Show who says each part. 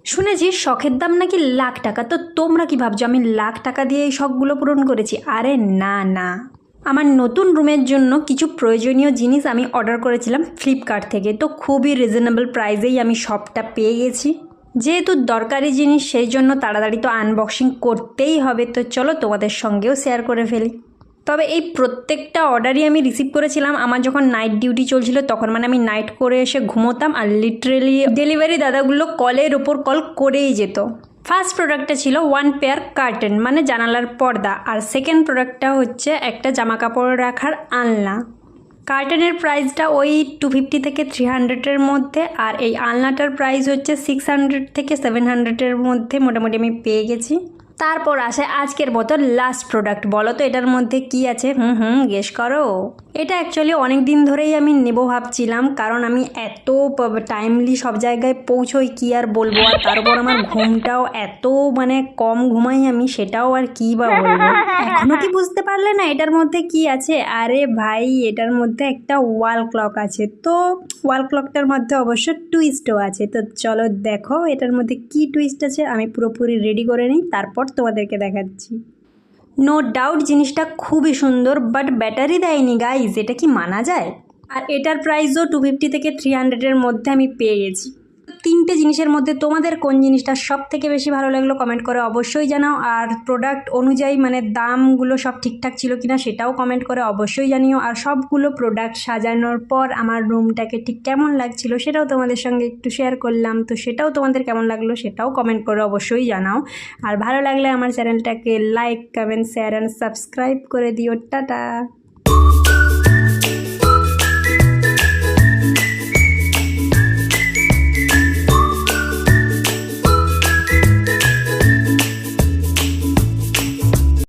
Speaker 1: শুনেছি শখের দাম নাকি লাখ টাকা। তো তোমরা কি ভাবছো আমি লাখ টাকা দিয়ে এই শখগুলো পূরণ করেছি? আরে না না, আমার নতুন রুমের জন্য কিছু প্রয়োজনীয় জিনিস আমি অর্ডার করেছিলাম ফ্লিপকার্ট থেকে। তো খুবই রিজনেবল প্রাইসেই আমি সবটা পেয়ে গেছি। যেহেতু দরকারি জিনিস সেই জন্য তাড়াতাড়ি তো আনবক্সিং করতেই হবে। তো চলো তোমাদের সঙ্গেও শেয়ার করে ফেলি। তবে এই প্রত্যেকটা অর্ডারই আমি রিসিভ করেছিলাম আমার যখন নাইট ডিউটি চলছিল তখন। মানে আমি নাইট করে এসে ঘুমোতাম আর লিটারেলি ডেলিভারি দাদাগুলো কলের ওপর কল করেই যেত। ফার্স্ট প্রোডাক্টটা ছিল ওয়ান পেয়ার কার্টেন মানে জানালার পর্দা, আর সেকেন্ড প্রোডাক্টটা হচ্ছে একটা জামা কাপড় রাখার আলনা। কার্টেনের প্রাইসটা ওই 250 থেকে 300-এর মধ্যে, আর এই আলনাটার প্রাইস হচ্ছে 600 থেকে 700-এর মধ্যে মোটামুটি আমি পেয়ে গেছি। তারপর আসে আজকের মতো লাস্ট প্রোডাক্ট। বলো তো এটার মধ্যে কি আছে? গেস করো। এটা অ্যাকচুয়ালি অনেক দিন ধরেই আমি নেব ভাবছিলাম, কারণ আমি এত টাইমলি সব জায়গায় পৌঁছোই কি আর বলবো। আর তারপর আমার ঘুমটাও এত মানে কম ঘুমাই আমি, সেটাও আর কি বা বলবো। এখনো কি বুঝতে পারলে না এটার মধ্যে কি আছে? আরে ভাই, এটার মধ্যে একটা ওয়াল ক্লক আছে। তো ওয়াল ক্লকটার মধ্যে অবশ্য টুইস্টও আছে। তো চলো দেখো এটার মধ্যে কি টুইস্ট আছে। আমি পুরোপুরি রেডি করে নিই, তারপর তোমাদেরকে দেখাচ্ছি। নো ডাউট জিনিসটা খুবই সুন্দর, বাট ব্যাটারি দেয়নি গাইজ, এটা কি মানা যায়? আর এটার প্রাইসও 250 থেকে 300-এর মধ্যে আমি পেয়ে গেছি। তিনটে জিনিসের মধ্যে তোমাদের কোন জিনিসটা সব থেকে বেশি ভালো লাগলো কমেন্ট করে অবশ্যই জানাও। আর প্রোডাক্ট অনুযায়ী মানে দামগুলো সব ঠিকঠাক ছিল কিনা সেটাও কমেন্ট করে অবশ্যই জানিও। আর সবগুলো প্রোডাক্ট সাজানোর পর আমার রুমটাকে ঠিক কেমন লাগছিল সেটাও তোমাদের সঙ্গে একটু শেয়ার করলাম। তো সেটাও তোমাদের কেমন লাগলো সেটাও কমেন্ট করে অবশ্যই জানাও। আর ভালো লাগলে আমার চ্যানেলটাকে like, comment, share and subscribe করে দিও। টাটা।